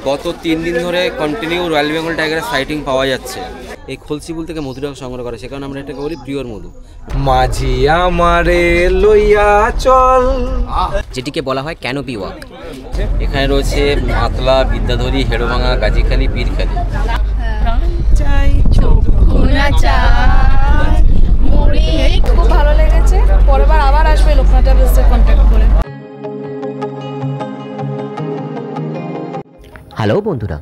গত 3 দিন ধরে কন্টিনিউ রয়্যাল বেঙ্গল টাইগারের সাইটিং পাওয়া যাচ্ছে। এই খলসিবুল থেকে মধুটা সংগ্রহ করে, সে কারণে আমরা এটাকে বলি পিওর মধু। মাঝি আমারে লইয়া চল, যেটিকে বলা হয় ক্যানোপি ওয়াক। এখানে রয়েছে মাতলা, বিদ্যাধরী, হেড়োভাঙা, গাজীখালি, পীরখালি। খুব ভালো লেগেছে, পরেরবার আবার আসবে লোকনাথ ট্রাভেলসে কন্ট্যাক্ট করে। হ্যালো বন্ধুরা,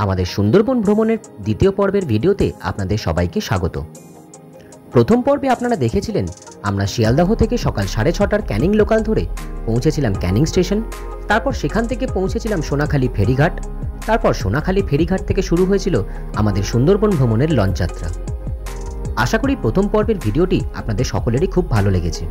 আমাদের সুন্দরবন ভ্রমণের দ্বিতীয় পর্বের ভিডিওতে আপনাদের সবাইকে স্বাগত। প্রথম পর্বে আপনারা দেখেছিলেন আমরা শিয়ালদাহ থেকে সকাল 6:30টার ক্যানিং লোকাল ধরে পৌঁছেছিলাম ক্যানিং স্টেশন। তারপর সেখান থেকে পৌঁছেছিলাম সোনাখালী ফেরিঘাট। তারপর সোনাখালী ফেরিঘাট থেকে শুরু হয়েছিল আমাদের সুন্দরবন ভ্রমণের লঞ্চ যাত্রা। আশা করি প্রথম পর্বের ভিডিওটি আপনাদের সকলেরই খুব ভালো লেগেছে।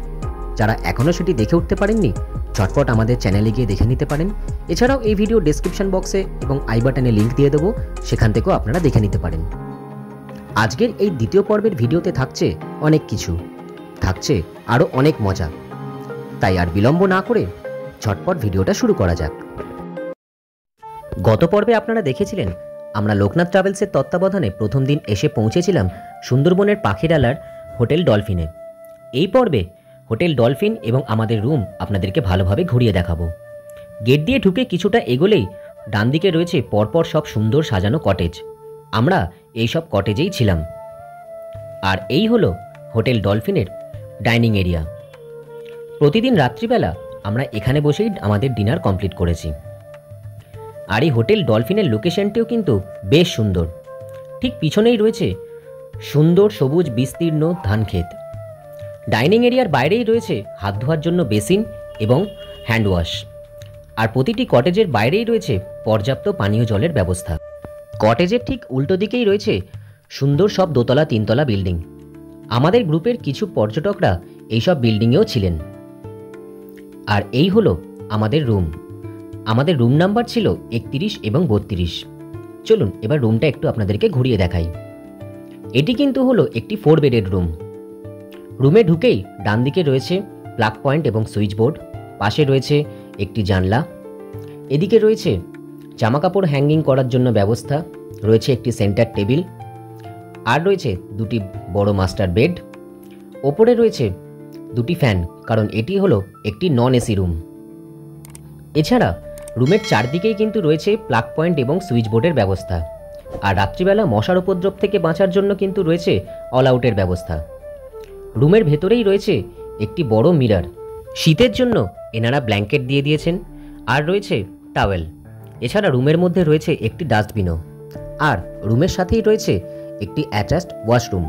যারা এখনও সেটি দেখে উঠতে পারেননি, ঝটপট আমাদের চ্যানেলে গিয়ে দেখে নিতে পারেন। এছাড়াও এই ভিডিও ডেসক্রিপশন বক্সে এবং আই বাটনে লিঙ্ক দিয়ে দেবো, সেখান থেকেও আপনারা দেখে নিতে পারেন। আজকের এই দ্বিতীয় পর্বের ভিডিওতে থাকছে অনেক কিছু, থাকছে আরও অনেক মজা। তাই আর বিলম্ব না করে ঝটপট ভিডিওটা শুরু করা যাক। গত পর্বে আপনারা দেখেছিলেন আমরা লোকনাথ ট্রাভেলসের তত্ত্বাবধানে প্রথম দিন এসে পৌঁছেছিলাম সুন্দরবনের পাখিরালার হোটেল ডলফিনে। এই পর্বে হোটেল ডলফিন এবং আমাদের রুম আপনাদেরকে ভালোভাবে ঘুরিয়ে দেখাবো। গেট দিয়ে ঢুকে কিছুটা এগোলেই ডান দিকে রয়েছে পরপর সব সুন্দর সাজানো কটেজ। আমরা এই সব কটেজেই ছিলাম। আর এই হলো হোটেল ডলফিনের ডাইনিং এরিয়া। প্রতিদিন রাত্রিবেলা আমরা এখানে বসেই আমাদের ডিনার কমপ্লিট করেছি। আর এই হোটেল ডলফিনের লোকেশনটিও কিন্তু বেশ সুন্দর। ঠিক পিছনেই রয়েছে সুন্দর সবুজ বিস্তীর্ণ ধানক্ষেত। ডাইনিং এরিয়ার বাইরেই রয়েছে হাত ধোয়ার জন্য বেসিন এবং হ্যান্ড ওয়াশ। আর প্রতিটি কটেজের বাইরেই রয়েছে পর্যাপ্ত পানীয় জলের ব্যবস্থা। কটেজের ঠিক উল্টো দিকেই রয়েছে সুন্দর সব দোতলা তিনতলা বিল্ডিং। আমাদের গ্রুপের কিছু পর্যটকরা এইসব বিল্ডিংয়েও ছিলেন। আর এই হলো আমাদের রুম। আমাদের রুম নাম্বার ছিল 31 এবং 32। চলুন এবার রুমটা একটু আপনাদেরকে ঘুরিয়ে দেখাই। এটি কিন্তু হলো একটি 4 বেডের রুম। রুমে ঢুকেই ডান দিকে রয়েছে প্লাগ পয়েন্ট এবং সুইচ বোর্ড, পাশে রয়েছে একটি জানলা, এদিকে রয়েছে জামাকাপড় হ্যাঙ্গিং করার জন্য ব্যবস্থা, রয়েছে একটি সেন্টার টেবিল, আর রয়েছে দুটি বড় মাস্টার বেড। ওপরে রয়েছে দুটি ফ্যান, কারণ এটি হলো একটি নন এসি রুম। এছাড়া রুমের চারদিকেই কিন্তু রয়েছে প্লাগ পয়েন্ট এবং সুইচ বোর্ডের ব্যবস্থা। আর রাত্রিবেলা মশার উপদ্রব থেকে বাঁচার জন্য কিন্তু রয়েছে অল আউটের ব্যবস্থা। রুমের ভেতরেই রয়েছে একটি বড় মিরর। শীতের জন্য এনারা ব্ল্যাঙ্কেট দিয়ে দিয়েছেন, আর রয়েছে টাওয়েল। এছাড়া রুমের মধ্যে রয়েছে একটি ডাস্টবিনও। আর রুমের সাথেই রয়েছে একটি অ্যাটাচড ওয়াশরুম।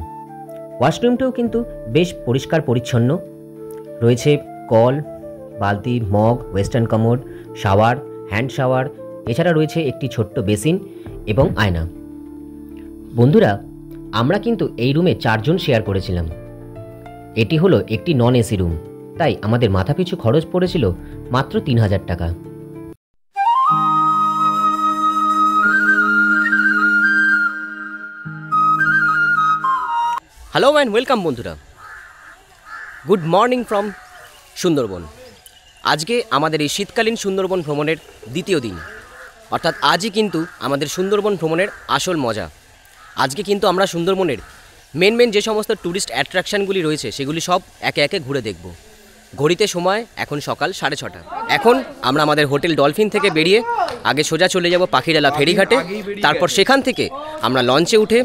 ওয়াশরুমটাও কিন্তু বেশ পরিষ্কার পরিচ্ছন্ন। রয়েছে কল, বালতি, mug, western commode, shower, hand shower. এছাড়া রয়েছে একটি ছোট্ট বেসিন এবং আয়না। বন্ধুরা, আমরা কিন্তু এই রুমে 4 জন শেয়ার করেছিলাম। এটি হলো একটি নন এসি রুম, তাই আমাদের মাথাপিছু খরচ পড়েছিল মাত্র 3000 টাকা। হ্যালো অ্যান্ড ওয়েলকাম বন্ধুরা, গুড মর্নিং ফ্রম সুন্দরবন। আজকে আমাদের এই শীতকালীন সুন্দরবন ভ্রমণের দ্বিতীয় দিন, অর্থাৎ আজই কিন্তু আমাদের সুন্দরবন ভ্রমণের আসল মজা। আজকে কিন্তু আমরা সুন্দরবনের মেন যে সমস্ত ট্যুরিস্ট অ্যাট্রাকশানগুলি রয়েছে সেগুলি সব একে একে ঘুরে দেখব। ঘড়িতে সময় এখন সকাল 6:30। এখন আমরা আমাদের হোটেল ডলফিন থেকে বেরিয়ে আগে সোজা চলে যাব পাখিরালা ফেরিঘাটে। তারপর সেখান থেকে আমরা লঞ্চে উঠে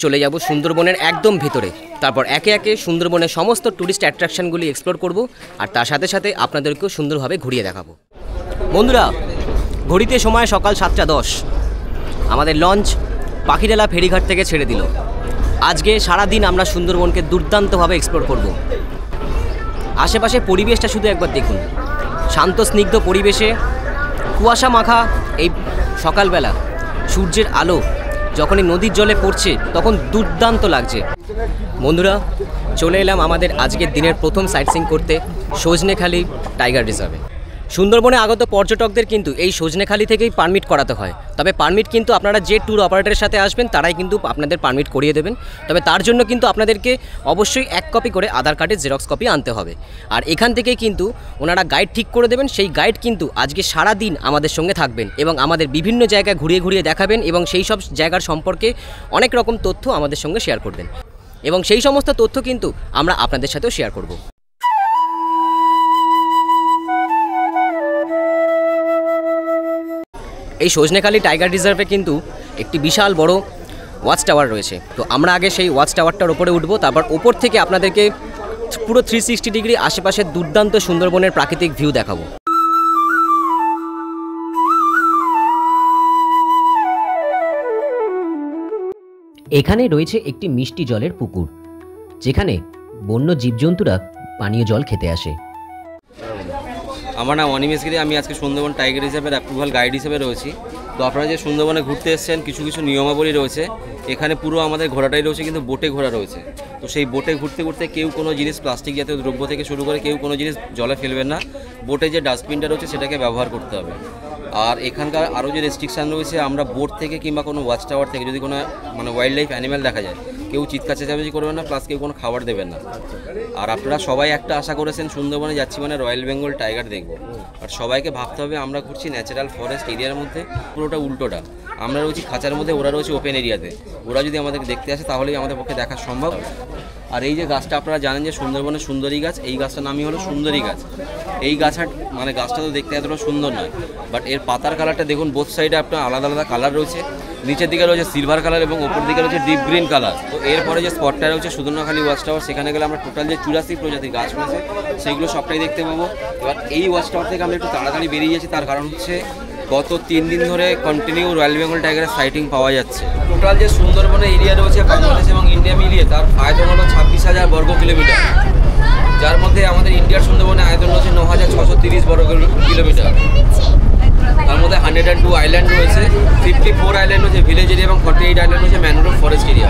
চলে যাব সুন্দরবনের একদম ভিতরে। তারপর একে একে সুন্দরবনের সমস্ত ট্যুরিস্ট অ্যাট্রাকশানগুলি এক্সপ্লোর করব, আর তার সাথে সাথে আপনাদেরকেও সুন্দরভাবে ঘুরিয়ে দেখাবো। বন্ধুরা, ঘড়িতে সময় সকাল 7:10। আমাদের লঞ্চ পাখিরালা ফেরিঘাট থেকে ছেড়ে দিল। আজকে সারাদিন আমরা সুন্দরবনকে দুর্দান্তভাবে এক্সপ্লোর করব। আশেপাশে পরিবেশটা শুধু একবার দেখুন। শান্ত স্নিগ্ধ পরিবেশে কুয়াশা মাখা এই সকালবেলা সূর্যের আলো যখনই নদীর জলে পড়ছে তখন দুর্দান্ত লাগছে। বন্ধুরা, চলে এলাম আমাদের আজকের দিনের প্রথম সাইট সিইং করতে সজনেখালি টাইগার রিজার্ভে। সুন্দরবনে আগত পর্যটকদের কিন্তু এই সজনেখালি থেকেই পারমিট করাতে হয়। তবে পারমিট কিন্তু আপনারা যে ট্যুর অপারেটরের সাথে আসবেন তারাই কিন্তু আপনাদের পারমিট করিয়ে দেবেন। তবে তার জন্য কিন্তু আপনাদেরকে অবশ্যই 1 কপি করে আধার কার্ডের জেরক্স কপি আনতে হবে। আর এখান থেকেই কিন্তু ওনারা গাইড ঠিক করে দেবেন। সেই গাইড কিন্তু আজকে সারা দিন আমাদের সঙ্গে থাকবেন এবং আমাদের বিভিন্ন জায়গায় ঘুরিয়ে ঘুরিয়ে দেখাবেন এবং সেই সব জায়গার সম্পর্কে অনেক রকম তথ্য আমাদের সঙ্গে শেয়ার করবেন এবং সেই সমস্ত তথ্য কিন্তু আমরা আপনাদের সাথেও শেয়ার করব। এই সজনেখালি টাইগার রিজার্ভে কিন্তু একটি বিশাল বড় ওয়াচ টাওয়ার রয়েছে। তো আমরা আগে সেই ওয়াচ টাওয়ারটার ওপরে উঠবো, তারপর ওপর থেকে আপনাদেরকে পুরো 360 ডিগ্রি আশেপাশের দুর্দান্ত সুন্দরবনের প্রাকৃতিক ভিউ দেখাবো। এখানে রয়েছে একটি মিষ্টি জলের পুকুর, যেখানে বন্য জীবজন্তুরা পানীয় জল খেতে আসে। আমার নাম অনিমেষ গিরি, আমি আজকে সুন্দরবন টাইগার রিজার্ভের অ্যাপ্রুভাল গাইড হিসেবে রয়েছি। তো আপনারা যে সুন্দরবনে ঘুরতে এসেছেন, কিছু কিছু নিয়মাবলী রয়েছে। এখানে পুরো আমাদের ঘোরাটাই রয়েছে, কিন্তু বোটে ঘোরা রয়েছে। তো সেই বোটে ঘুরতে ঘুরতে কেউ কোনো জিনিস প্লাস্টিক জাতীয় দ্রব্য থেকে শুরু করে কেউ কোনো জিনিস জলে ফেলবেন না। বোটে যে ডাস্টবিনটা রয়েছে সেটাকে ব্যবহার করতে হবে। আর এখানকার আরও যে রেস্ট্রিকশান রয়েছে, আমরা বোট থেকে কিংবা কোনো ওয়াচ টাওয়ার থেকে যদি কোনো ওয়াইল্ড লাইফ অ্যানিম্যাল দেখা যায়, কেউ চিৎকার চেঁচামেচি করবেন না, প্লাস কেউ কোনো খাবার দেবেন না। আর আপনারা সবাই একটা আশা করেছেন সুন্দরবনে যাচ্ছি মানে রয়্যাল বেঙ্গল টাইগার দেখব। আর সবাইকে ভাবতে হবে আমরা ঘুরছি ন্যাচারাল ফরেস্ট এরিয়ার মধ্যে, পুরোটা উল্টোটা। আমরা রয়েছি খাঁচার মধ্যে, ওরা রয়েছে ওপেন এরিয়াতে। ওরা যদি আমাদেরকে দেখতে আসে তাহলেই আমাদের পক্ষে দেখা সম্ভব। আর এই যে গাছটা আপনারা জানেন যে সুন্দরবনের সুন্দরী গাছ, এই গাছটার নামই হলো সুন্দরী গাছ। এই গাছটার গাছটা তো দেখতে এতটা সুন্দর নয়, বাট এর পাতার কালারটা দেখুন, বোথ সাইডে আপনার আলাদা আলাদা কালার রয়েছে। নিচের দিকে রয়েছে সিলভার কালার এবং ওপর দিকে রয়েছে ডিপ গ্রিন কালার। তো এরপরে যে স্পটটা রয়েছে সুন্দরখালি ওয়াচ টাওয়ার, সেখানে গেলে আমরা টোটাল যে 84 প্রজাতির গাছ রয়েছে সেগুলো সবটাই দেখতে পাবো। এবার এই ওয়াচ টাওয়ার থেকে আমরা একটু তাড়াতাড়ি বেরিয়ে যাচ্ছি, তার কারণ হচ্ছে গত 3 দিন ধরে কন্টিনিউ রয়্যাল বেঙ্গল টাইগারের সাইটিং পাওয়া যাচ্ছে। টোটাল যে সুন্দরবনের এরিয়া রয়েছে বাংলাদেশ এবং ইন্ডিয়া মিলিয়ে, তার আয়তন হলো 26,000 বর্গ কিলোমিটার, যার মধ্যে আমাদের ইন্ডিয়ার সুন্দরবনের আয়তন রয়েছে 9,630 বর্গ কিলোমিটার। তার মধ্যে 102 আইল্যান্ড রয়েছে, 54 আইল্যান্ড রয়েছে ভিলেজ এরিয়া এবং 48 আইল্যান্ড রয়েছে mangrove forest area.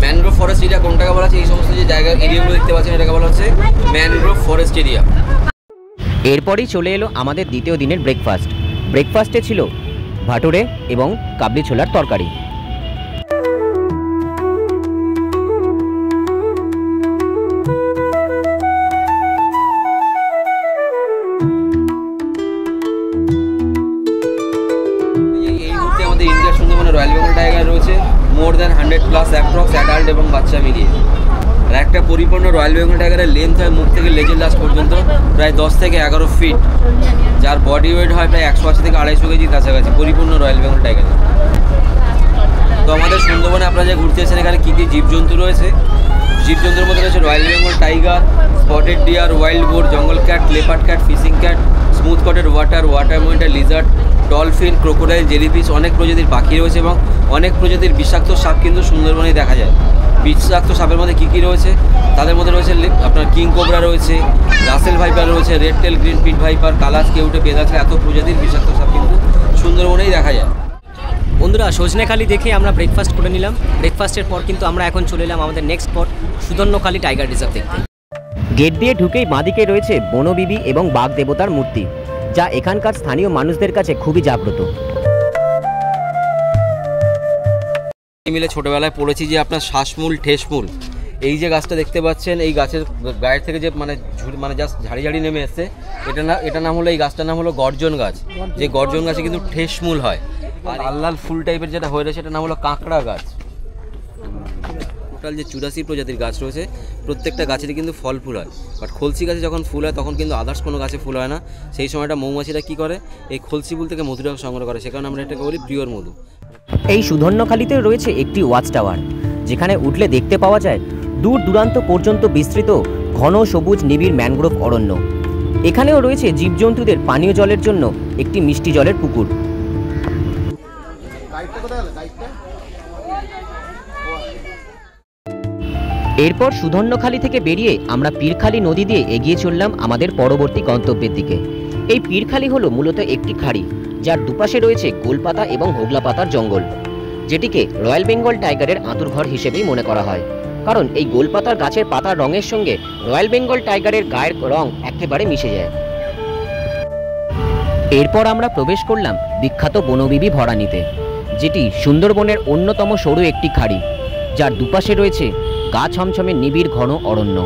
Mangrove forest area কোনটাকে বলা হচ্ছে, এই সমস্ত যে জায়গা এরিয়াগুলো দেখতে পাচ্ছেন এটাকে বলা হচ্ছে ম্যানগ্রোভ ফরেস্ট এরিয়া। এরপরই চলে এলো আমাদের দ্বিতীয় দিনের ব্রেকফাস্ট। ব্রেকফাস্টে ছিল ভাটুরে এবং কাবলি ছোলার তরকারি। ইন্ডিয়ার সুন্দরবনে রয়্যাল বেঙ্গল টাইগার রয়েছে মোর দ্যান 100+ অ্যাপ্রক্স অ্যাডাল্ট এবং বাচ্চা মিলিয়ে। আর একটা পরিপূর্ণ রয়্যাল বেঙ্গল টাইগারের লেন্থ হয় মুখ থেকে লেজের লাস্ট পর্যন্ত প্রায় 10 থেকে 11 ফিট, যার বডি ওয়েট হয় প্রায় 180 থেকে 250 কেজির কাছাকাছি, পরিপূর্ণ রয়্যাল বেঙ্গল টাইগার। তো আমাদের সুন্দরবনে আপনারা যে ঘুরতে এসেছেন, এখানে কী কী জীবজন্তু রয়েছে, জীবজন্তুর মধ্যে রয়েছে royal Bengal tiger, spotted deer, wild boar, jungle cat, leopard cat, fishing cat, smooth coated water monitor, lizard, dolphin, crocodile, jellyfish, অনেক প্রজাতির পাখি রয়েছে এবং অনেক প্রজাতির বিষাক্ত সাপ কিন্তু সুন্দরবনেই দেখা যায়। বিষাক্ত সাপের মধ্যে কী কী রয়েছে, তাদের মধ্যে রয়েছে আপনার কিং কোবরা রয়েছে, রাসেল ভাইপার রয়েছে, red tail, green pit viper, কালাস, কেউটে, পেদাছ, এত প্রজাতির বিষাক্ত সাপ কিন্তু সুন্দরবনেই দেখা যায়। বন্ধুরা, সজনেখালি দেখে আমরা ব্রেকফাস্ট করে নিলাম। ব্রেকফাস্টের পর কিন্তু আমরা এখন চলে এলাম আমাদের নেক্সট স্পট সুন্দরখালি টাইগার রিজার্ভ দেখতে। গেট দিয়ে ঢুকেই বাঁদিকে রয়েছে বনবিবি এবং বাঘ দেবতার মূর্তি, যা এখানকার স্থানীয় মানুষদের কাছে খুবই জাগ্রত। মিলে ছোটোবেলায় পড়েছি যে আপনার শ্বাসমূল, ঠেসমূল, এই যে গাছটা দেখতে পাচ্ছেন, এই গাছের গায়ের থেকে যে জাস্ট ঝাড়ি ঝাড়ি নেমে এসছে, এটা নাম হলো, এই গাছটার নাম হলো গর্জন গাছ। যে গর্জন গাছে কিন্তু ঠেসমূল হয়। আর লাল ফুল টাইপের যেটা হয়ে রয়েছে, এটা নাম হলো কাঁকড়া গাছ। টোটাল যে 84 প্রজাতির গাছ রয়েছে, প্রত্যেকটা গাছেরই কিন্তু ফল ফুল হয়। বাট খলসি গাছে যখন ফুল হয় তখন কিন্তু আদার্স কোনো গাছে ফুল হয় না। সেই সময়টা মৌমাছিরা কী করে, এই খলসি ফুল থেকে মধুটা সংগ্রহ করে, সে কারণে আমরা এটাকে বলি পিওর মধু। এই সুধন্যখালিতে রয়েছে একটি ওয়াচ টাওয়ার, যেখানে উঠলে দেখতে পাওয়া যায় দূর দূরান্ত পর্যন্ত বিস্তৃত ঘন সবুজ নিবিড় ম্যানগ্রোভ অরণ্য। এখানেও রয়েছে জীবজন্তুদের পানীয় জলের জন্য একটি মিষ্টি জলের পুকুর। এরপর সুধন্যখালি থেকে বেরিয়ে আমরা পীরখালি নদী দিয়ে এগিয়ে চললাম আমাদের পরবর্তী গন্তব্যের দিকে। এই পীরখালি হলো মূলত একটি খাড়ি, যার দুপাশে রয়েছে গোলপাতা এবং হোগলা পাতার জঙ্গল, যেটিকে রয়্যাল বেঙ্গল টাইগারের আঁতুড়ঘর হিসেবেই মনে করা হয়, কারণ এই গোলপাতার গাছের পাতার রঙের সঙ্গে রয়্যাল বেঙ্গল টাইগারের গায়ের রং একেবারে মিশে যায়। এরপর আমরা প্রবেশ করলাম বিখ্যাত বনবিবি ভরানীতে, যেটি সুন্দরবনের অন্যতম সরু একটি খাড়ি, যার দুপাশে রয়েছে গা ছমছমে নিবিড় ঘন অরণ্য।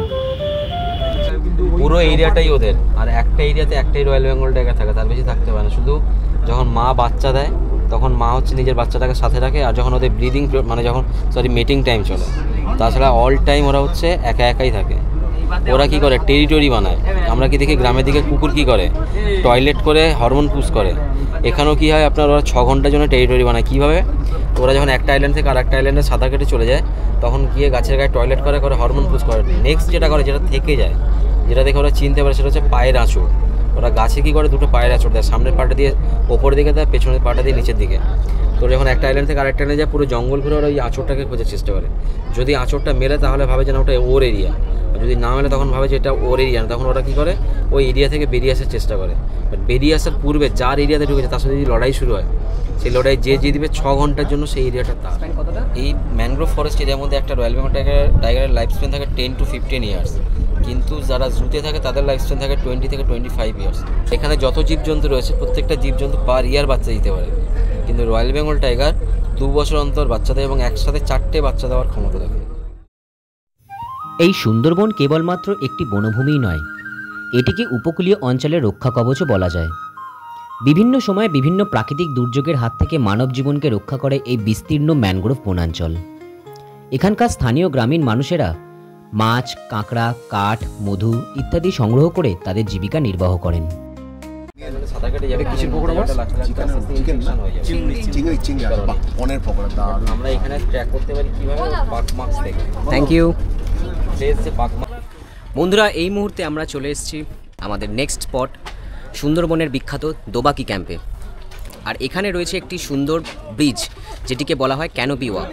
পুরো এরিয়াটাই ওদের, আর একটা এরিয়াতে একটাই রয়্যাল বেঙ্গল টাইগার থাকে, তার বেশি থাকতে পারে না। শুধু যখন মা বাচ্চা দেয় তখন মা হচ্ছে নিজের বাচ্চাটাকে সাথে রাখে, আর যখন ওদের ব্রিদিং মানে যখন মেটিং টাইম চলে, তাছাড়া অল টাইম ওরা হচ্ছে একা একাই থাকে। ওরা কি করে, টেরিটরি বানায়। আমরা কি দেখি গ্রামের দিকে কুকুর কি করে, টয়লেট করে হরমোন পুশ করে। এখানেও কি হয় আপনার, ওরা 6 ঘন্টার জন্য টেরিটরি বানায়। কীভাবে, ওরা যখন একটা আইল্যান্ড থেকে আর একটা আইল্যান্ডে সাঁতার কেটে চলে যায়, তখন গিয়ে গাছের গায়ে টয়লেট করে হরমোন পুশ করে। নেক্সট যেটা করে, যেটা থেকে যায়, যেটা দেখে ওরা চিনতে পারে, সেটা হচ্ছে পায়ের আঁচড়। ওরা গাছে কী করে, দুটো পায়ের আঁচড় দেয়, সামনের পাটা দিয়ে ওপরের দিকে দেয়, পেছনের পাটা দিয়ে নিচের দিকে। তো যখন একটা আইল্যান্ড থেকে আরেকটা আইল্যান্ডে যায়, পুরো জঙ্গল ঘুরে ওরা ওই আঁচড়টাকে খোঁজার চেষ্টা করে। যদি আঁচড়টা মেলে তাহলে ভাবে যে না ওটা ওর এরিয়া, আর যদি না মেলে তখন ভাবে যে এটা ওর এরিয়া। তখন ওরা কী করে, ওই এরিয়া থেকে বেরিয়ে আসার চেষ্টা করে। বাট বেরিয়ে আসার পূর্বে যার এরিয়াতে ঢুকেছে তার সাথে যদি লড়াই শুরু হয়, সেই লড়াই যে জিতবে 6 ঘন্টার জন্য সেই এরিয়াটা তার। এই ম্যানগ্রোভ ফরেস্ট এরিয়ার মধ্যে একটা রয়্যাল বেঙ্গল টাইগারের লাইফ স্প্যান থাকে 10 to 15 ইয়ার্স, কিন্তু যারা জুতে থাকে তাদের লাইফ স্প্যান থাকে 20 থেকে 25 ইয়ার্স। এখানে যত জীবজন্তু রয়েছে প্রত্যেকটা জীবজন্তু পার ইয়ার বাচ্চা দিতে পারে, কিন্তু রয়্যাল বেঙ্গল টাইগার 2 বছর অন্তর বাচ্চা দেয় এবং একসাথে 4টে বাচ্চা দেওয়ার ক্ষমতা রাখে। এই সুন্দরবন কেবলমাত্র একটি বনভূমিই নয়, এটিকে উপকূলীয় অঞ্চলের রক্ষা কবচও বলা যায়। বিভিন্ন সময়ে বিভিন্ন প্রাকৃতিক দুর্যোগের হাত থেকে মানব জীবনকে রক্ষা করে এই বিস্তীর্ণ ম্যানগ্রোভ বনাঞ্চল। এখানকার স্থানীয় গ্রামীণ মানুষেরা মাছ, কাঁকড়া, কাঠ, মধু ইত্যাদি সংগ্রহ করে তাদের জীবিকা নির্বাহ করেন। আমরা এখানে ট্র্যাক করতে পারি কিভাবে, পাক মার্কস থেকে। থ্যাংক ইউ পাক। বন্ধুরা, এই মুহূর্তে আমরা চলে এসেছি আমাদের নেক্সট স্পট সুন্দরবনের বিখ্যাত দোবাকি ক্যাম্পে। আর এখানে রয়েছে একটি সুন্দর ব্রিজ, যেটিকে বলা হয় ক্যানোপি ওয়াক।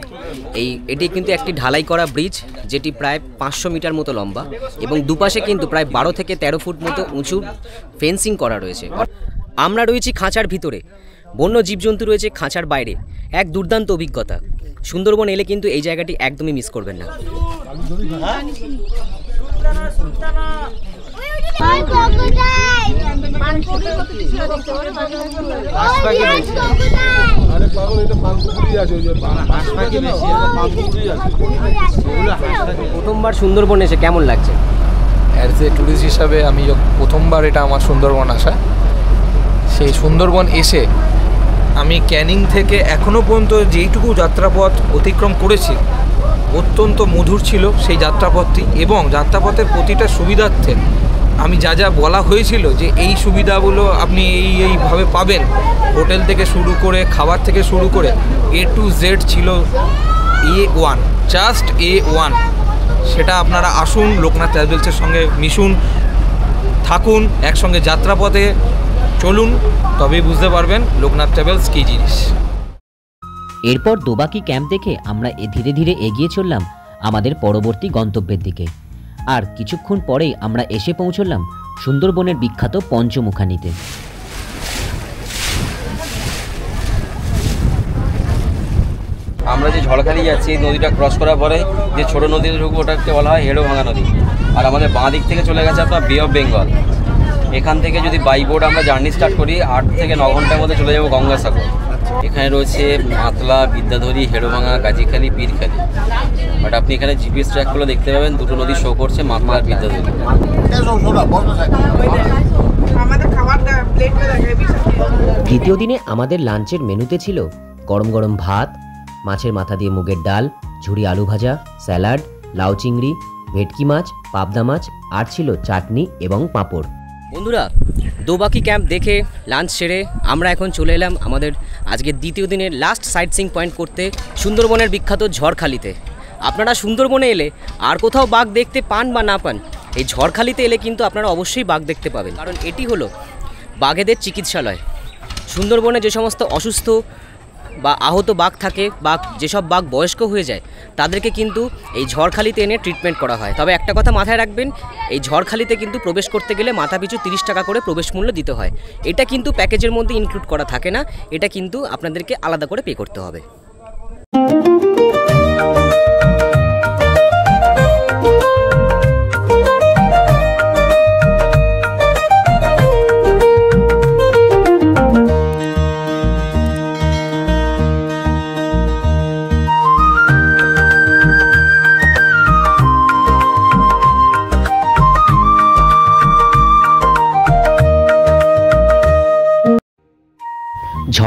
এটি কিন্তু একটি ঢালাই করা ব্রিজ, যেটি প্রায় 500 মিটার মতো লম্বা এবং দুপাশে কিন্তু প্রায় 12 থেকে 13 ফুট মতো উঁচু ফেন্সিং করা রয়েছে। আমরা রয়েছি খাঁচার ভিতরে, বন্য জীবজন্তু রয়েছে খাঁচার বাইরে। এক দুর্দান্ত অভিজ্ঞতা। সুন্দরবন এলে কিন্তু এই জায়গাটি একদমই মিস করবেন না। প্রথমবার সুন্দরবন এসে কেমন লাগছে? অ্যাজ এ ট্যুরিস্ট হিসাবে আমি প্রথমবার এটা আমার সুন্দরবন আসা। সেই সুন্দরবন এসে আমি ক্যানিং থেকে এখনও পর্যন্ত যেইটুকু যাত্রাপথ অতিক্রম করেছি, অত্যন্ত মধুর ছিল সেই যাত্রাপথটি। এবং যাত্রাপথের প্রতিটা সুবিধার্থে আমি যা যা বলা হয়েছিল যে এই সুবিধাগুলো আপনি এইভাবে পাবেন, হোটেল থেকে শুরু করে খাবার থেকে শুরু করে A to Z ছিল A1, জাস্ট A1। সেটা আপনারা আসুন, লোকনাথ ট্রাভেলসের সঙ্গে মিশুন, থাকুন একসঙ্গে, যাত্রাপথে চলুন, তবেই বুঝতে পারবেন লোকনাথ ট্রাভেলস কী জিনিস। এরপর দোবাকি ক্যাম্প দেখে আমরা ধীরে ধীরে এগিয়ে চললাম আমাদের পরবর্তী গন্তব্যের দিকে। আর কিছুক্ষণ পরেই আমরা এসে পৌঁছলাম সুন্দরবনের বিখ্যাত পঞ্চমুখানিতে। আমরা যে ঝড়খালি যাচ্ছি, এই নদীটা ক্রস করার পরে যে ছোটো নদীতে ঢুকবো ওটাকে বলা হয় হেড়োভাঙা নদী। আর আমাদের বাঁ দিক থেকে চলে গেছে আপনার বে অফ বেঙ্গল। এখান থেকে যদি বাই বোর্ড আমরা জার্নি স্টার্ট করি 8 থেকে 9 ঘন্টার মধ্যে চলে যাবো গঙ্গাসাগর। এখানে রয়েছে মাতলা, বিদ্যাধরী, হেড়োভাঙা, গাজীখালি, পীরখালি। বাট আপনি এখানে জিপিএস ট্র্যাকগুলো দেখতে পাবেন, দুটো নদী শো করছে, মাতলা আর বিদ্যাধরী। দ্বিতীয় দিনে আমাদের লাঞ্চের মেনুতে ছিল গরম গরম ভাত, মাছের মাথা দিয়ে মুগের ডাল, ঝুরি আলু ভাজা, স্যালাড, লাউ চিংড়ি, ভেটকি মাছ, পাবদা মাছ, আর ছিল চাটনি এবং পাঁপড়। বন্ধুরা, দোবাকি ক্যাম্প দেখে লাঞ্চ সেরে আমরা এখন চলে এলাম আমাদের আজকের দ্বিতীয় দিনের লাস্ট সাইট সিইং পয়েন্ট করতে, সুন্দরবনের বিখ্যাত ঝড়খালিতে। আপনারা সুন্দরবনে এলে আর কোথাও বাঘ দেখতে পান বা না পান, এই ঝড়খালিতে এলে কিন্তু আপনারা অবশ্যই বাঘ দেখতে পাবেন, কারণ এটি হলো বাঘেদের চিকিৎসালয়। সুন্দরবনে যে সমস্ত অসুস্থ বা আহত বাঘ থাকে বা যেসব বাঘ বয়স্ক হয়ে যায়, তাদেরকে কিন্তু এই ঝড়খালিতে এনে ট্রিটমেন্ট করা হয়। তবে একটা কথা মাথায় রাখবেন, এই ঝড়খালিতে কিন্তু প্রবেশ করতে গেলে মাথাপিছু 30 টাকা করে প্রবেশ মূল্য দিতে হয়। এটা কিন্তু প্যাকেজের মধ্যে ইনক্লুড করা থাকে না, এটা কিন্তু আপনাদেরকে আলাদা করে পে করতে হবে।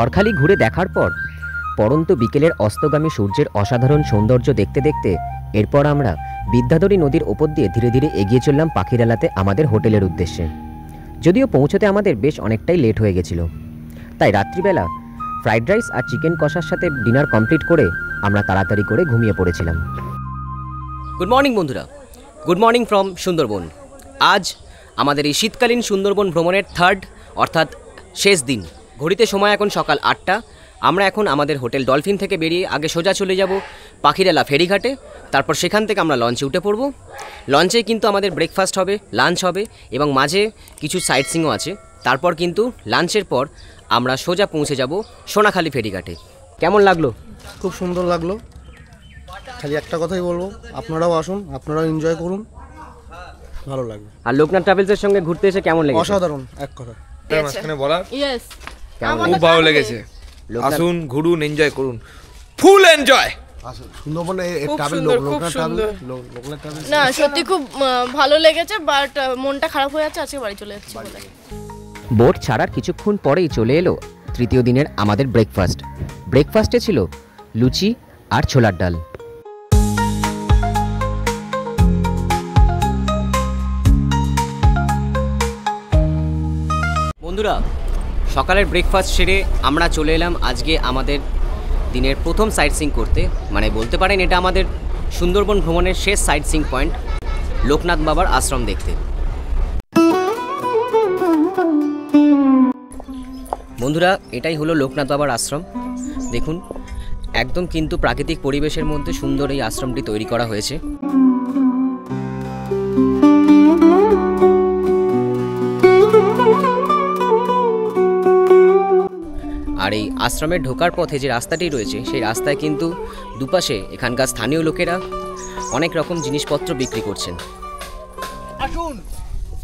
ঝড়খালি ঘুরে দেখার পর পরন্ত বিকেলের অস্তগামী সূর্যের অসাধারণ সৌন্দর্য দেখতে দেখতে এরপর আমরা বিদ্যাধরী নদীর ওপর দিয়ে ধীরে ধীরে এগিয়ে চললাম পাখিরালাতে আমাদের হোটেলের উদ্দেশ্যে। যদিও পৌঁছতে আমাদের বেশ অনেকটাই লেট হয়ে গেছিল, তাই রাত্রিবেলা ফ্রাইড রাইস আর চিকেন কষার সাথে ডিনার কমপ্লিট করে আমরা তাড়াতাড়ি করে ঘুমিয়ে পড়েছিলাম। গুড মর্নিং বন্ধুরা, গুড মর্নিং ফ্রম সুন্দরবন। আজ আমাদের এই শীতকালীন সুন্দরবন ভ্রমণের থার্ড অর্থাৎ শেষ দিন। ঘড়িতে সময় এখন সকাল 8টা। আমরা এখন আমাদের হোটেল ডলফিন থেকে বেরিয়ে আগে সোজা চলে যাব পাখিরালা ফেরিঘাটে। তারপর সেখান থেকে আমরা লঞ্চে উঠে পড়ব। লঞ্চে কিন্তু আমাদের ব্রেকফাস্ট হবে, লাঞ্চ হবে এবং মাঝে কিছু সাইট সিংও আছে। তারপর কিন্তু লাঞ্চের পর আমরা সোজা পৌঁছে যাব সোনাখালি ফেরিঘাটে। কেমন লাগলো? খুব সুন্দর লাগলো। খালি একটা কথাই বলবো, আপনারাও আসুন, আপনারাও এনজয় করুন, ভালো লাগবে। আর লোকনাথ ট্রাভেলসের সঙ্গে ঘুরতে এসে কেমন লেগেছে? অসাধারণ এক কথা। মাঝখানে বলার ইয়েস, খুব ভালো লেগেছে। আসুন, ঘুরুন, এনজয় করুন, ফুল এনজয়। সুন্দরবনে না সত্যি খুব ভালো লেগেছে, বাট মনটা খারাপ হয়ে যাচ্ছে, আজকে বাড়ি চলে যাচ্ছি বলে। বোট ছাড়ার কিছুক্ষণ পরেই চলে এলো তৃতীয় দিনের আমাদের ব্রেকফাস্ট। ব্রেকফাস্টে ছিল লুচি আর ছোলার ডাল। বন্ধুরা, সকালের ব্রেকফাস্ট সেরে আমরা চলে এলাম আজকে আমাদের দিনের প্রথম সাইট সিং করতে। মানে বলতে পারেন এটা আমাদের সুন্দরবন ভ্রমণের শেষ সাইট সিং পয়েন্ট, লোকনাথ বাবার আশ্রম দেখতে। বন্ধুরা, এটাই হলো লোকনাথ বাবার আশ্রম। দেখুন, একদম কিন্তু প্রাকৃতিক পরিবেশের মধ্যে সুন্দর এই আশ্রমটি তৈরি করা হয়েছে। আর এই আশ্রমের ঢোকার পথে যে রাস্তাটি রয়েছে সেই রাস্তায় কিন্তু দুপাশে এখানকার স্থানীয় লোকেরা অনেক রকম জিনিসপত্র বিক্রি করছেন। আসুন,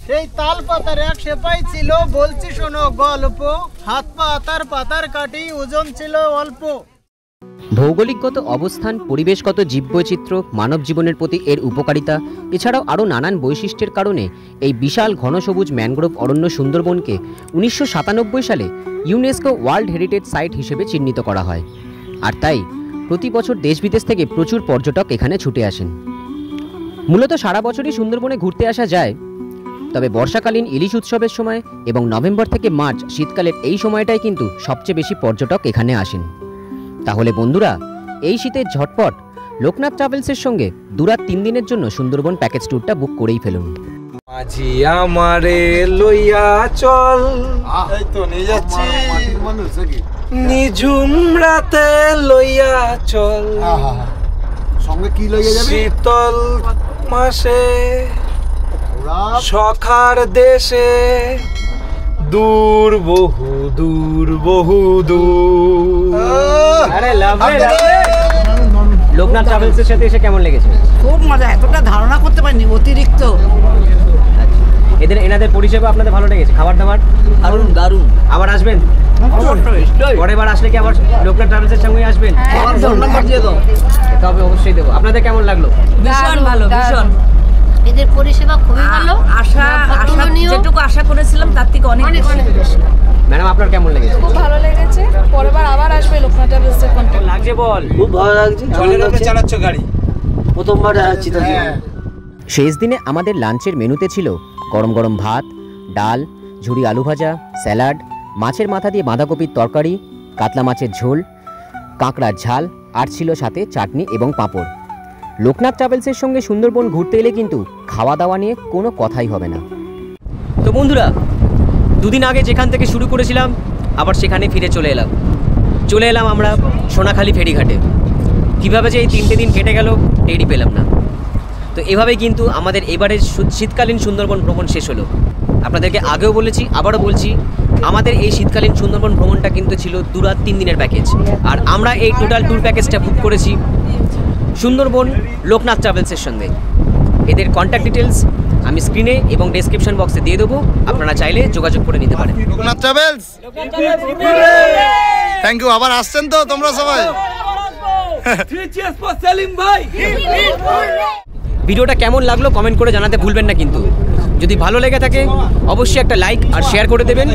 সেই তাল পাতার এক সেপাই ছিল, বলছি শোনো গল্প, হাত পা আতার পাতার কাটি, ওজন ছিল অল্প। ভৌগোলিকগত অবস্থান, পরিবেশগত জীববৈচিত্র্য, মানব জীবনের প্রতি এর উপকারিতা, এছাড়াও আরও নানান বৈশিষ্ট্যের কারণে এই বিশাল ঘনসবুজ ম্যানগ্রোভ অরণ্য সুন্দরবনকে 1997 সালে ইউনেস্কো ওয়ার্ল্ড হেরিটেজ সাইট হিসেবে চিহ্নিত করা হয়। আর তাই প্রতি বছর দেশ বিদেশ থেকে প্রচুর পর্যটক এখানে ছুটে আসেন। মূলত সারা বছরই সুন্দরবনে ঘুরতে আসা যায়, তবে বর্ষাকালীন ইলিশ উৎসবের সময় এবং নভেম্বর থেকে মার্চ শীতকালের এই সময়টাই কিন্তু সবচেয়ে বেশি পর্যটক এখানে আসেন। তাহলে বন্ধুরা, এই শীতের ঝটপট লোকনাথ ট্রাভেলসের সঙ্গে 2 রাত 3 দিনের জন্য সুন্দরবন প্যাকেজ ট্যুরটা বুক করেই ফেলুন। মাঝি আমারে লইয়া চল, এই তো নিয়ে যাচ্ছি নিঝুম রাতে লইয়া চল, সঙ্গে কি লইয়া যাবে? শীতল মাসে সখার দেশে, দূর বহু দূর বহু দূর। আরে লোকনাথ ট্রাভেলসের সাথে এসে কেমন লেগেছে? খুব মজা, এতটা ধারণা করতে পারিনি, অতিরিক্ত। এনাদের পরিষেবা আপনাদের ভালো লেগেছে? খাবার দাবার দারুণ দারুণ। আবার আসবেন? পরের বার আসলে কি আবার লোকনাথ ট্রাভেলসের সঙ্গেই আসবেন? তবে অবশ্যই দেবো। আপনাদের কেমন লাগলো? ভীষণ ভালো, ভীষণ। এদের পরিষেবা খুবই ভালো। যেটুকু আশা করেছিলাম তার থেকে অনেক বেশি। ম্যাডাম, আপনার কেমন লেগেছে? খুব ভালো লেগেছে, পরের বার আবার আসবে লোকনাথ ট্রাভেলসের কন্ট্যাক্ট। লাগছে বল? খুব ভালো লাগছে। চালাচ্ছ গাড়ি? প্রথমবার যাচ্ছি তো। শেষ দিনে আমাদের লাঞ্চের মেনুতে ছিল গরম গরম ভাত, ডাল, ঝুরি আলু ভাজা, স্যালাড, মাছের মাথা দিয়ে বাঁধাকপির তরকারি, কাতলা মাছের ঝোল, কাঁকড়ার ঝাল, আর ছিল সাথে চাটনি এবং পাঁপড়। লোকনাথ ট্রাভেলসের সঙ্গে সুন্দরবন ঘুরতে এলে কিন্তু খাওয়া দাওয়া নিয়ে কোনো কথাই হবে না। তো বন্ধুরা, 2 দিন আগে যেখান থেকে শুরু করেছিলাম আবার সেখানে ফিরে চলে এলাম আমরা সোনাখালি ফেরিঘাটে। কীভাবে যে এই 3টে দিন কেটে গেল টেরই পেলাম না। তো এভাবেই কিন্তু আমাদের এবারের শীতকালীন সুন্দরবন ভ্রমণ শেষ হলো। আপনাদেরকে আগেও বলেছি, আবারও বলছি, আমাদের এই শীতকালীন সুন্দরবন ভ্রমণটা কিন্তু ছিল 2 রাত 3 দিনের প্যাকেজ। আর আমরা এই টোটাল ট্যুর প্যাকেজটা বুক করেছি সুন্দরবন লোকনাথ ট্রাভেলসের সঙ্গে। এদের কন্ট্যাক্ট ডিটেলস আমি স্ক্রিনে এবং ডেসক্রিপশন বক্সে দিয়ে দেবো, আপনারা চাইলে যোগাযোগ করে নিতে পারেন। Loknath travels, thank you. আবার আসছেন তো তোমরা সবাই? ভিডিওটা কেমন লাগলো কমেন্ট করে জানাতে ভুলবেন না কিন্তু। যদি ভালো লেগে থাকে অবশ্যই একটা লাইক আর শেয়ার করে দেবেন।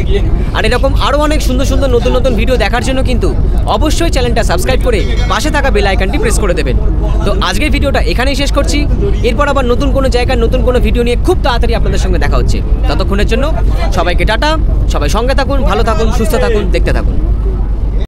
আর এরকম আরও অনেক সুন্দর সুন্দর নতুন নতুন ভিডিও দেখার জন্য কিন্তু অবশ্যই চ্যানেলটা সাবস্ক্রাইব করে পাশে থাকা বেল আইকনটি প্রেস করে দেবেন। তো আজকের ভিডিওটা এখানেই শেষ করছি। এরপর আবার নতুন কোনো জায়গার নতুন কোনো ভিডিও নিয়ে খুব তাড়াতাড়ি আপনাদের সঙ্গে দেখা হচ্ছে। ততক্ষণের জন্য সবাইকে টাটা, সবাই সঙ্গে থাকুন, ভালো থাকুন, সুস্থ থাকুন, দেখতে থাকুন।